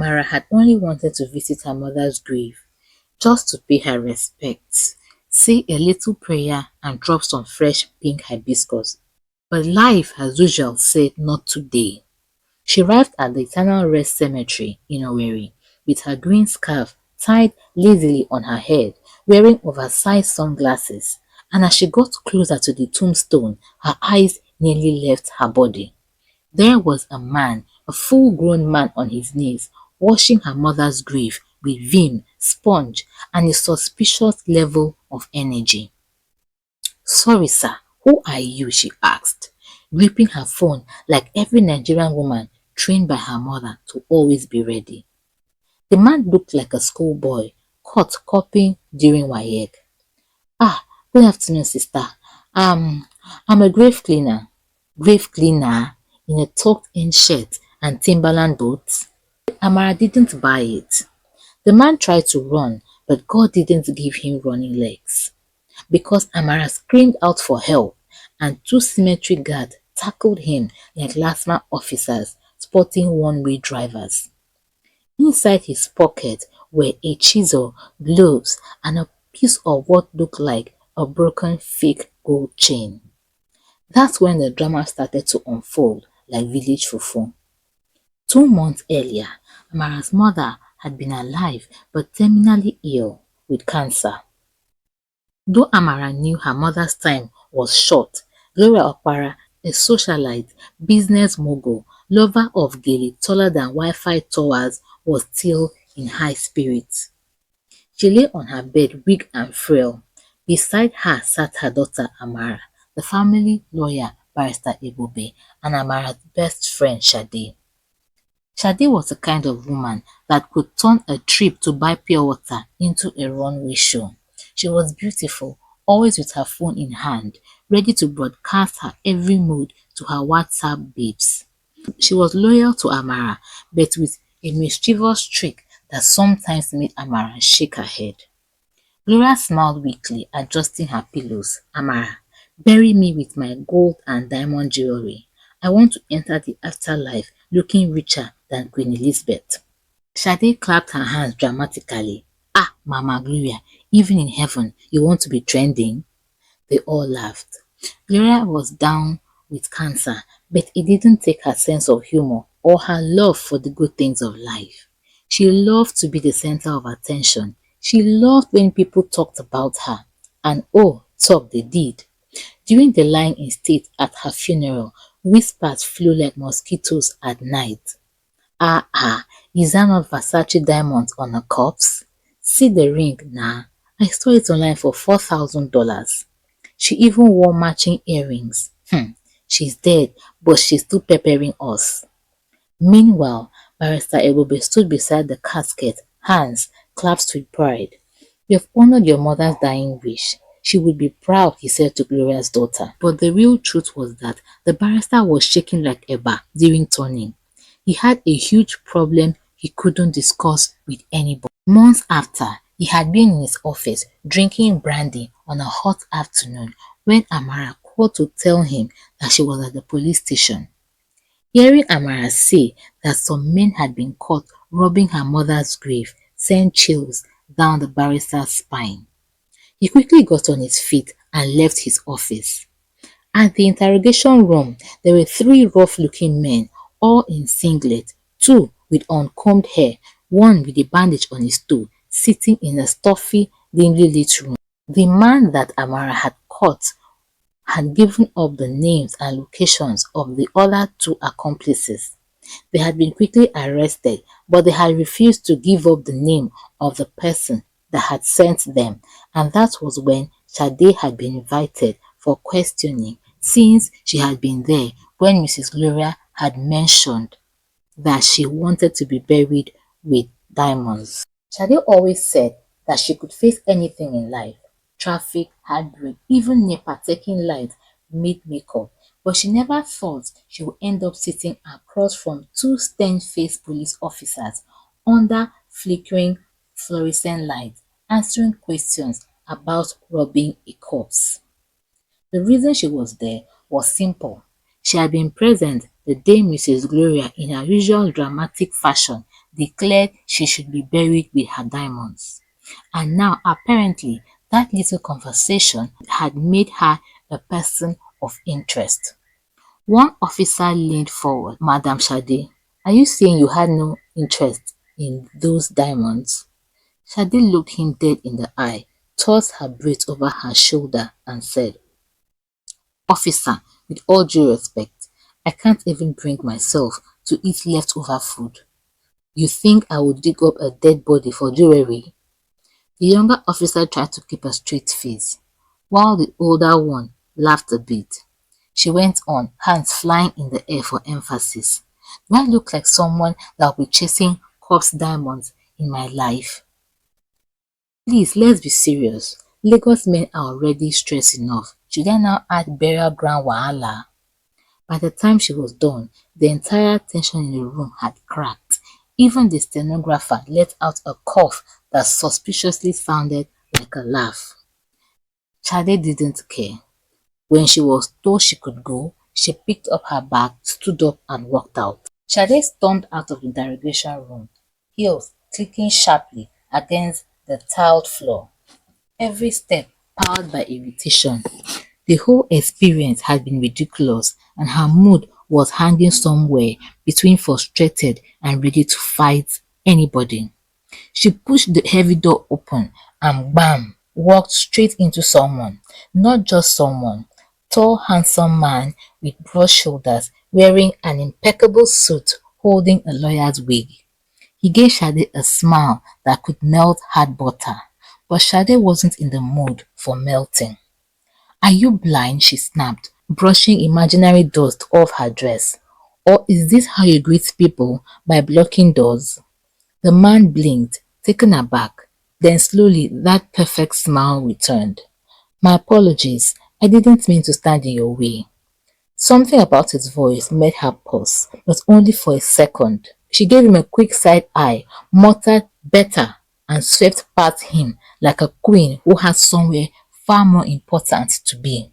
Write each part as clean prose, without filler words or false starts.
Amara had only wanted to visit her mother's grave, just to pay her respects, say a little prayer and drop some fresh pink hibiscus. But life, as usual, said not today. She arrived at the Eternal Rest Cemetery in Owerri with her green scarf tied lazily on her head, wearing oversized sunglasses, and as she got closer to the tombstone, her eyes nearly left her body. There was a man, a full-grown man on his knees, washing her mother's grave with vim, sponge, and a suspicious level of energy. "Sorry, sir, who are you?" she asked, gripping her phone like every Nigerian woman trained by her mother to always be ready. The man looked like a schoolboy caught copying during WAEC. "Ah, good afternoon, sister. Um, I'm a grave cleaner." Grave cleaner in a tucked-in shirt and Timberland boots? Amara didn't buy it. The man tried to run, but God didn't give him running legs. Because Amara screamed out for help, and two cemetery guards tackled him like LASMA officers spotting one-way drivers. Inside his pocket were a chisel, gloves, and a piece of what looked like a broken fake gold chain. That's when the drama started to unfold like village fufu. 2 months earlier, Amara's mother had been alive but terminally ill with cancer. Though Amara knew her mother's time was short, Gloria Okpara, a socialite, business mogul, lover of gele taller than Wi-Fi towers, was still in high spirits. She lay on her bed weak and frail. Beside her sat her daughter Amara, the family lawyer Barrister Ebube, and Amara's best friend Shade. Shade was the kind of woman that could turn a trip to buy pure water into a runway show. She was beautiful, always with her phone in hand, ready to broadcast her every mood to her WhatsApp babes. She was loyal to Amara, but with a mischievous streak that sometimes made Amara shake her head. Gloria smiled weakly, adjusting her pillows. "Amara, bury me with my gold and diamond jewelry. I want to enter the afterlife looking richer than Queen Elizabeth." Shade clapped her hands dramatically. "Ah, Mama Gloria, even in heaven, you want to be trending?" They all laughed. Gloria was down with cancer, but it didn't take her sense of humor or her love for the good things of life. She loved to be the center of attention. She loved when people talked about her. And oh, talk they did. During the lying in state at her funeral, whispers flew like mosquitoes at night. "Ah, is that not Versace diamonds on a corpse? See the ring, nah. I saw it online for $4,000. She even wore matching earrings. She's dead, but she's still peppering us." Meanwhile, Barrister Ebube stood beside the casket, hands clasped with pride. "You've honored your mother's dying wish. She would be proud," he said to Gloria's daughter. But the real truth was that the barrister was shaking like Eba during turning. He had a huge problem he couldn't discuss with anybody. Months after, he had been in his office drinking brandy on a hot afternoon when Amara called to tell him that she was at the police station. Hearing Amara say that some men had been caught robbing her mother's grave sent chills down the barrister's spine. He quickly got on his feet and left his office. At the interrogation room, there were 3 rough-looking men, all in singlet, 2 with uncombed hair, 1 with a bandage on his toe, sitting in a stuffy, dimly lit room. The man that Amara had caught had given up the names and locations of the other 2 accomplices. They had been quickly arrested, but they had refused to give up the name of the person that had sent them, and that was when Shade had been invited for questioning, since she had been there when Mrs. Gloria had mentioned that she wanted to be buried with diamonds. Shade always said that she could face anything in life: traffic, heartbreak, even NEPA taking light made makeup, but she never thought she would end up sitting across from 2 stern-faced police officers under flickering fluorescent lights, answering questions about robbing a corpse. The reason she was there was simple. She had been present the day Mrs. Gloria, in her usual dramatic fashion, declared she should be buried with her diamonds. And now, apparently, that little conversation had made her a person of interest. One officer leaned forward. Madam Shade, are you saying you had no interest in those diamonds? Shade looked him dead in the eye, tossed her braids over her shoulder and said, Officer, with all due respect, I can't even bring myself to eat leftover food. You think I would dig up a dead body for jewelry? The younger officer tried to keep a straight face, while the older one laughed a bit. She went on, hands flying in the air for emphasis. Do I look like someone that will be chasing corpse diamonds in my life? Please, let's be serious. Lagos men are already stressed enough. Should I now add burial ground wahala? By the time she was done, the entire tension in the room had cracked. Even the stenographer let out a cough that suspiciously sounded like a laugh. Shade didn't care. When she was told she could go, she picked up her bag, stood up and walked out. Shade stormed out of the interrogation room, heels clicking sharply against the tiled floor. Every step powered by irritation. The whole experience had been ridiculous and her mood was hanging somewhere between frustrated and ready to fight anybody. She pushed the heavy door open and bam, walked straight into someone. Not just someone. Tall, handsome man with broad shoulders, wearing an impeccable suit, holding a lawyer's wig. He gave Shade a smile that could melt hard butter, but Shade wasn't in the mood for melting. Are you blind? She snapped, brushing imaginary dust off her dress. Or is this how you greet people, by blocking doors? The man blinked, taken aback. Then slowly that perfect smile returned. My apologies, I didn't mean to stand in your way. Something about his voice made her pause, but only for a second. She gave him a quick side eye, muttered better, and swept past him like a queen who had somewhere far more important to be.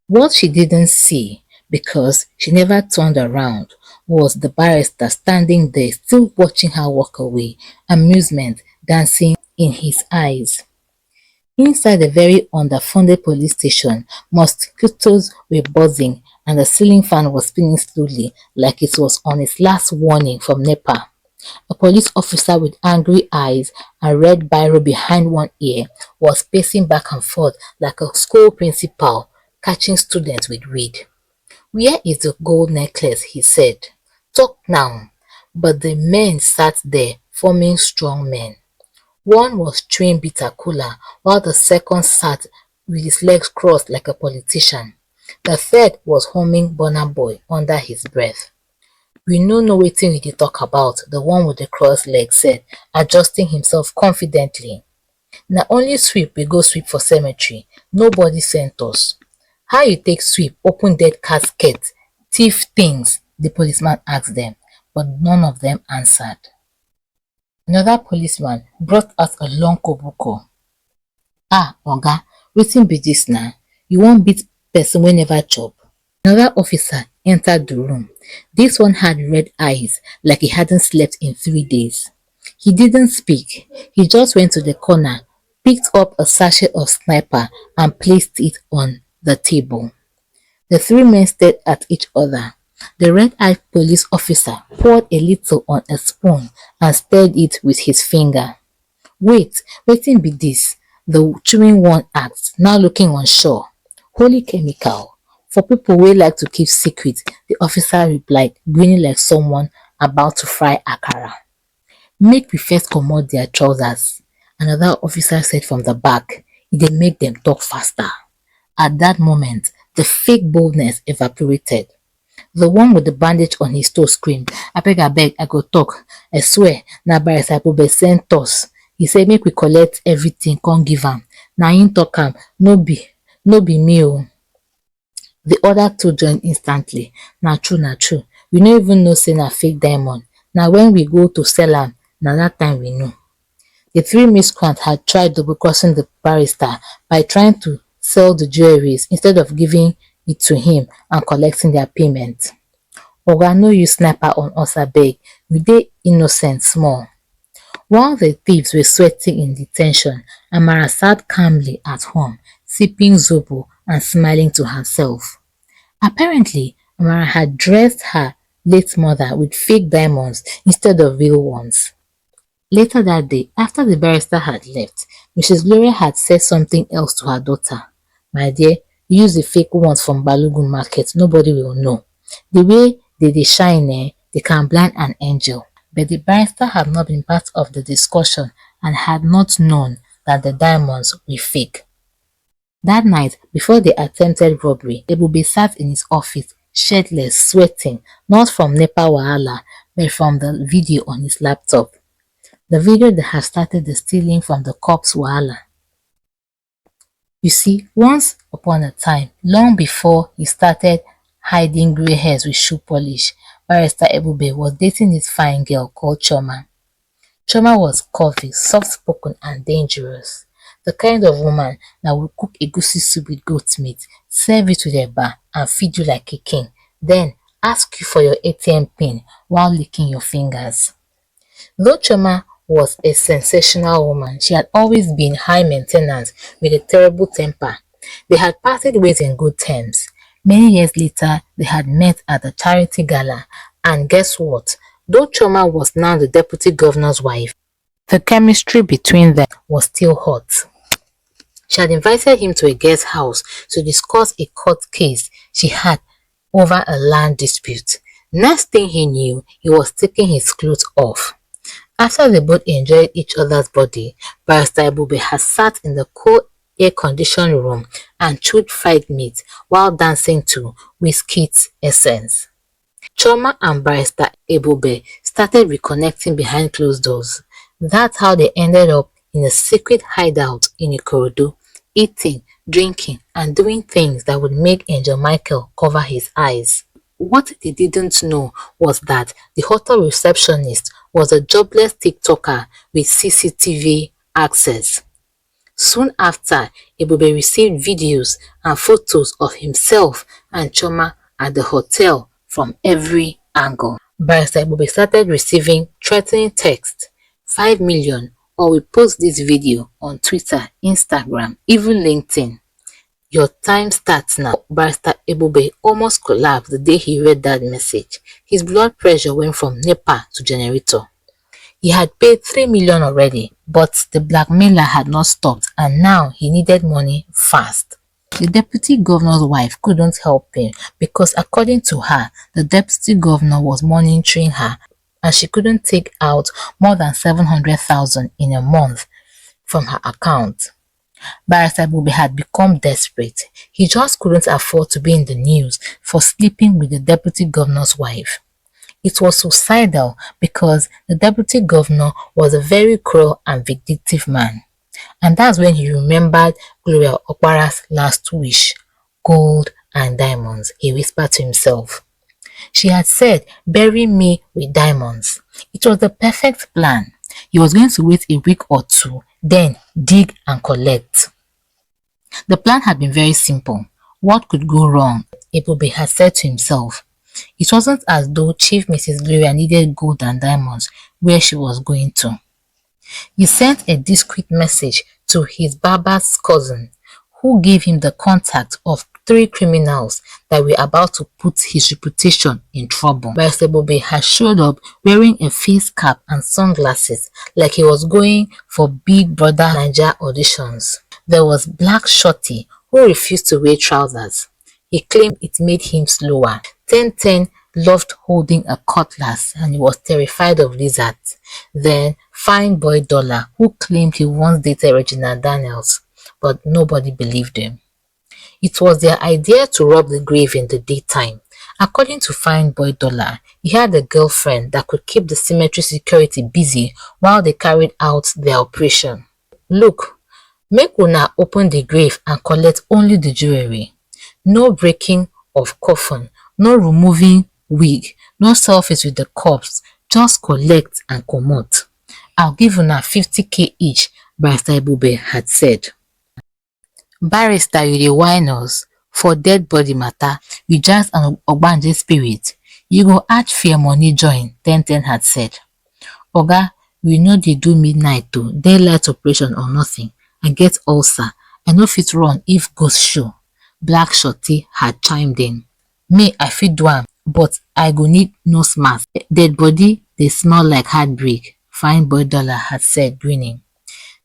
What she didn't see, because she never turned around, was the barrister standing there still watching her walk away, amusement dancing in his eyes. Inside the very underfunded police station, mosquitoes were buzzing and the ceiling fan was spinning slowly like it was on its last warning from NEPA. A police officer with angry eyes and red biro behind one ear was pacing back and forth like a school principal catching students with weed. Where is the gold necklace? He said. Talk now. But the men sat there, forming strong men. One was chewing bitter cola, while the second sat with his legs crossed like a politician. The third was humming Burna Boy under his breath. We no know wetin we dey talk about, the one with the crossed legs said, adjusting himself confidently. Na only sweep we go sweep for cemetery, nobody sent us. How you take sweep, open dead casket, thief things? The policeman asked them, but none of them answered. Another policeman brought out a long koboko. Ah, oga, wetin be dis na? You wan beat person wey never chop? Another officer entered the room. This one had red eyes like he hadn't slept in 3 days. He didn't speak. He just went to the corner, picked up a sachet of sniper and placed it on the table. The three men stared at each other. The red-eyed police officer poured a little on a spoon and stirred it with his finger. Wait, wetin be this? The chewing one asked, now looking unsure. Holy chemical. For people wey like to keep secret, the officer replied, grinning like someone about to fry akara. Make we first comot their trousers, another officer said from the back. E dey make them talk faster. At that moment, the fake boldness evaporated. The one with the bandage on his toe screamed, abeg, I go talk. I swear, na Barrister Akpobe sent us. He said make we collect everything, come give am. Na him talk am, no be me o. The other two joined instantly. Na true. We no even know say na fake diamond. Na when we go to sell am, na that time we know. The three miscreants had tried double-crossing the barrister by trying to sell the jewelries instead of giving it to him and collecting their payment. Oga no use sniper on us abeg, we dey innocent small. While the thieves were sweating in detention, Amara sat calmly at home, sipping zobo and smiling to herself. Apparently, Amara had dressed her late mother with fake diamonds instead of real ones. Later that day, after the barrister had left, Mrs. Gloria had said something else to her daughter. My dear, use the fake ones from Balogun market, nobody will know. The way they shine, they can blind an angel. But the barrister had not been part of the discussion and had not known that the diamonds were fake. That night, before the attempted robbery, Ebube sat in his office, shirtless, sweating, not from Nepa Wahala, but from the video on his laptop. The video that had started the stealing from the cops Wahala. You see, once upon a time, long before he started hiding grey hairs with shoe polish, Barrister Ebube was dating this fine girl called Choma. Choma was curvy, soft-spoken and dangerous. The kind of woman that would cook egusi soup with goat meat, serve it with eba and feed you like a king, then ask you for your ATM pin while licking your fingers. Though Choma was a sensational woman, she had always been high maintenance with a terrible temper. They had parted ways in good terms. Many years later, they had met at the charity gala, and guess what? Though Choma was now the deputy governor's wife, the chemistry between them was still hot. She had invited him to a guest house to discuss a court case she had over a land dispute. Next thing he knew, he was taking his clothes off. After they both enjoyed each other's body, Barrister Ebube had sat in the cool air-conditioned room and chewed fried meat while dancing to Wizkid's Essence. Choma and Barrister Ebube started reconnecting behind closed doors. That's how they ended up in a secret hideout in Ikorodu, eating, drinking, and doing things that would make Angel Michael cover his eyes. What they didn't know was that the hotel receptionist was a jobless TikToker with CCTV access. Soon after, Ebube received videos and photos of himself and Choma at the hotel from every angle. Barrister Ebube started receiving threatening texts, 5 million, or we post this video on Twitter, Instagram, even LinkedIn. Your time starts now. Barrister Ebube almost collapsed the day he read that message. His blood pressure went from NEPA to generator. He had paid 3 million already, but the blackmailer had not stopped and now he needed money fast. The deputy governor's wife couldn't help him because according to her, the deputy governor was monitoring her and she couldn't take out more than 700,000 in a month from her account. Barrister Ebube had become desperate. He just couldn't afford to be in the news for sleeping with the deputy governor's wife. It was suicidal because the deputy governor was a very cruel and vindictive man. And that's when he remembered Gloria Okpara's last wish, gold and diamonds, he whispered to himself. She had said, bury me with diamonds. It was the perfect plan. He was going to wait a week or two, then dig and collect. The plan had been very simple. What could go wrong? Ebube had said to himself. It wasn't as though Chief Mrs. Gloria needed gold and diamonds where she was going to. He sent a discreet message to his barber's cousin, who gave him the contact of 3 criminals that were about to put his reputation in trouble. Barrister Ebube had showed up wearing a face cap and sunglasses like he was going for Big Brother Naija auditions. There was Black Shorty, who refused to wear trousers. He claimed it made him slower. 1010 loved holding a cutlass and he was terrified of lizards. Then Fine Boy Dollar, who claimed he once dated Regina Daniels, but nobody believed him. It was their idea to rob the grave in the daytime. According to Fine Boy Dollar, he had a girlfriend that could keep the cemetery security busy while they carried out their operation. Look, make una open the grave and collect only the jewelry. No breaking of coffin, no removing wig, no selfies with the corpse, just collect and comot. I'll give una 50k each, Barrister Ebube had said. Barrister, you dey whine us. For dead body matter, you just an ogbanje spirit. You go add fear money join, 1010 had said. Oga, we no dey do midnight o, daylight operation or nothing. I get ulcer. I no fit run if ghost show. Black Shorty had chimed in. Me, I fit do am, but I go need nose mask. Dead body dey smell like heartbreak, Fine Boy Dollar had said, grinning.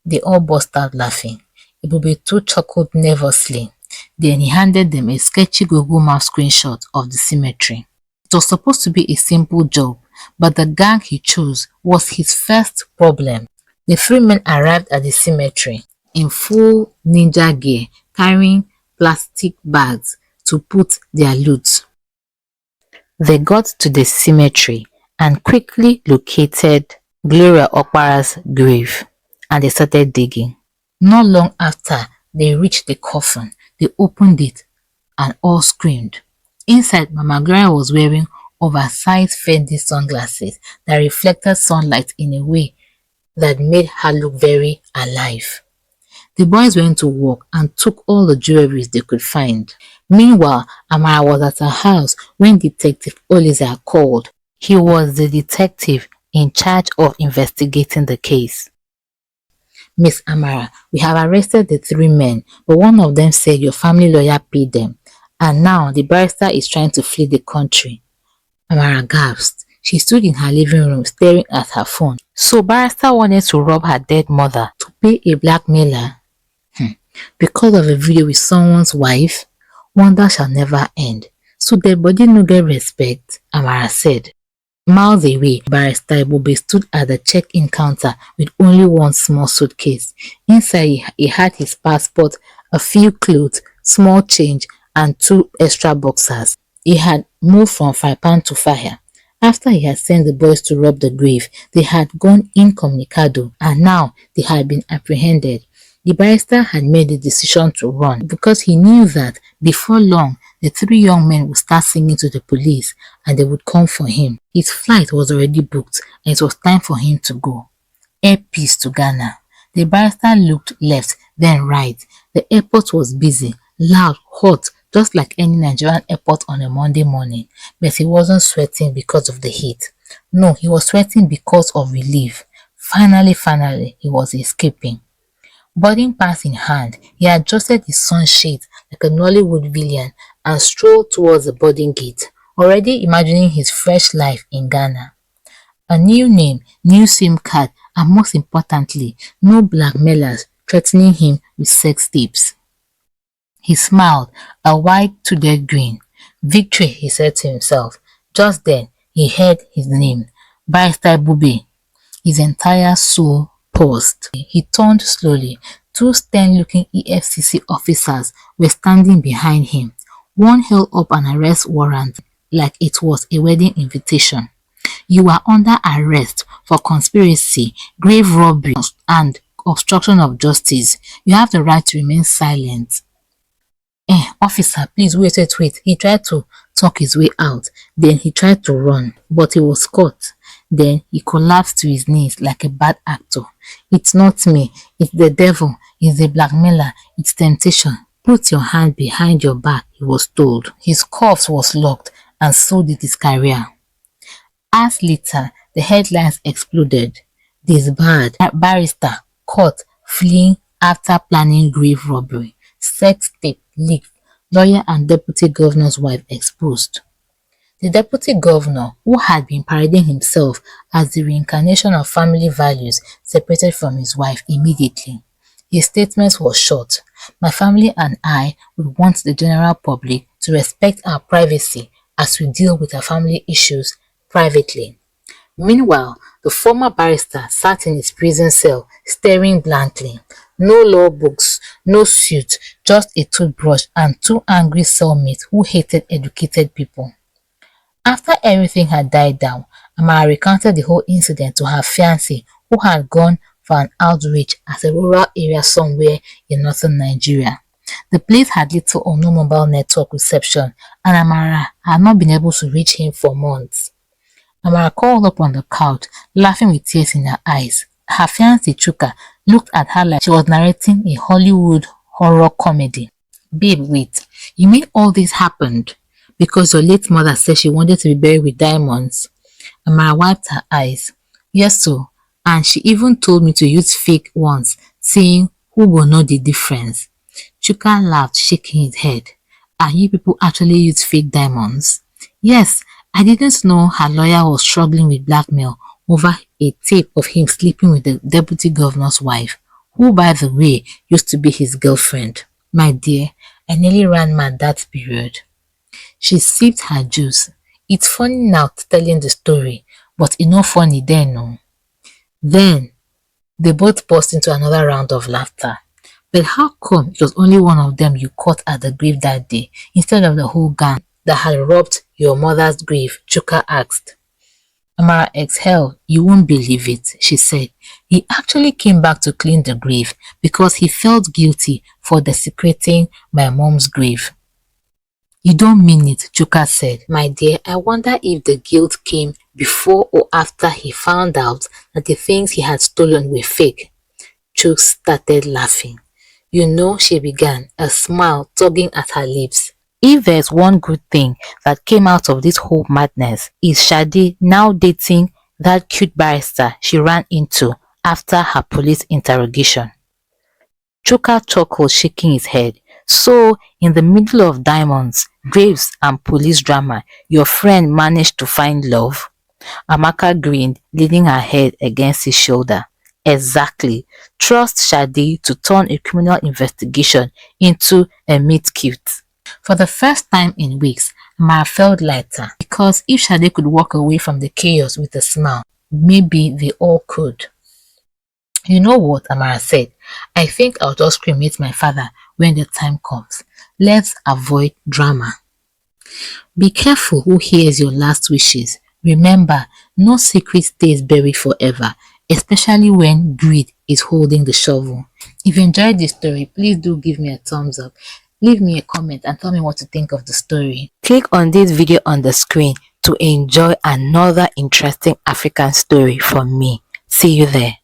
They all burst out laughing. Ebube too chuckled nervously. Then he handed them a sketchy Google Map screenshot of the cemetery. It was supposed to be a simple job, but the gang he chose was his first problem. The three men arrived at the cemetery in full ninja gear, carrying plastic bags to put their loot. They got to the cemetery and quickly located Gloria Okpara's grave, and they started digging. Not long after they reached the coffin, they opened it and all screamed. Inside, Mama Gloria was wearing oversized Fendi sunglasses that reflected sunlight in a way that made her look very alive. The boys went to work and took all the jewelry they could find. Meanwhile, Amara was at her house when Detective Oliza called. He was the detective in charge of investigating the case. Miss Amara, we have arrested the three men, but one of them said your family lawyer paid them, and now the barrister is trying to flee the country. Amara gasped. She stood in her living room staring at her phone. So barrister wanted to rob her dead mother to pay a blackmailer? Because of a video with someone's wife? Wonder shall never end. So dead body no get respect, Amara said. Miles away, Barrister Ebube stood at the check-in counter with only one small suitcase. Inside, he had his passport, a few clothes, small change, and 2 extra boxers. He had moved from Faipan to Fire. After he had sent the boys to rob the grave, they had gone incommunicado, and now they had been apprehended. The barrister had made the decision to run because he knew that before long, the 3 young men would start singing to the police and they would come for him. His flight was already booked and it was time for him to go. Air peace to Ghana. The barrister looked left, then right. The airport was busy, loud, hot, just like any Nigerian airport on a Monday morning. But he wasn't sweating because of the heat. No, he was sweating because of relief. Finally, he was escaping. Boarding pass in hand, he adjusted his sunshade like a Nollywood villain and strolled towards the boarding gate, already imagining his fresh life in Ghana. A new name, new SIM card, and most importantly, no blackmailers threatening him with sex tips. He smiled, a wide-toothed grin. Victory, he said to himself. Just then, he heard his name, Barrister Bube. His entire soul paused. He turned slowly. 2 stern-looking EFCC officers were standing behind him. One held up an arrest warrant like it was a wedding invitation. You are under arrest for conspiracy, grave robbery, and obstruction of justice. You have the right to remain silent. Officer, please wait. He tried to talk his way out. Then he tried to run, but he was caught. Then he collapsed to his knees like a bad actor. It's not me. It's the devil. It's the blackmailer. It's temptation. Put your hand behind your back, he was told. His cuffs was locked, and so did his career. Hours later, the headlines exploded. Disbarred barrister caught fleeing after planning grave robbery. Sex tape leaked. Lawyer and deputy governor's wife exposed. The deputy governor, who had been parading himself as the reincarnation of family values, separated from his wife immediately. His statement was short. My family and I would want the general public to respect our privacy as we deal with our family issues privately. Meanwhile, the former barrister sat in his prison cell, staring blankly. No law books, no suit, just a toothbrush and 2 angry cellmates who hated educated people. After everything had died down, Amara recounted the whole incident to her fiancé, who had gone for an outreach at a rural area somewhere in northern Nigeria. The place had little or no mobile network reception, and Amara had not been able to reach him for months. Amara curled up on the couch, laughing with tears in her eyes. Her fiancé Chuka looked at her like she was narrating a Hollywood horror comedy. Babe, wait. You mean all this happened? because your late mother said she wanted to be buried with diamonds? Amara wiped her eyes. Yes, so. And she even told me to use fake ones, saying who will know the difference. Chuka laughed, shaking his head. And you people actually use fake diamonds? Yes, I didn't know her lawyer was struggling with blackmail over a tape of him sleeping with the deputy governor's wife, who by the way used to be his girlfriend. My dear, I nearly ran mad that period. She sipped her juice. It's funny now telling the story, but it's not funny then, no. Then they both burst into another round of laughter. But how come it was only one of them you caught at the grave that day, instead of the whole gang that had robbed your mother's grave? Chuka asked. Amara exhaled. You won't believe it, she said. He actually came back to clean the grave because he felt guilty for desecrating my mom's grave. You don't mean it, Chuka said. My dear, I wonder if the guilt came before or after he found out that the things he had stolen were fake. Chuk started laughing. You know, she began, a smile tugging at her lips. If there's one good thing that came out of this whole madness, is Shadi now dating that cute barrister she ran into after her police interrogation. Chuka chuckled, shaking his head. So, in the middle of diamonds, graves and police drama, your friend managed to find love? Amaka grinned, leaning her head against his shoulder. Exactly. Trust Shadi to turn a criminal investigation into a meet cute. For the first time in weeks, Amara felt lighter because if Shadi could walk away from the chaos with a smile, maybe they all could. You know what, Amara said, I think I'll just cremate my father when the time comes. Let's avoid drama. Be careful who hears your last wishes. Remember, no secret stays buried forever, especially when greed is holding the shovel. If you enjoyed this story, please do give me a thumbs up. Leave me a comment and tell me what you think of the story. Click on this video on the screen to enjoy another interesting African story from me. See you there.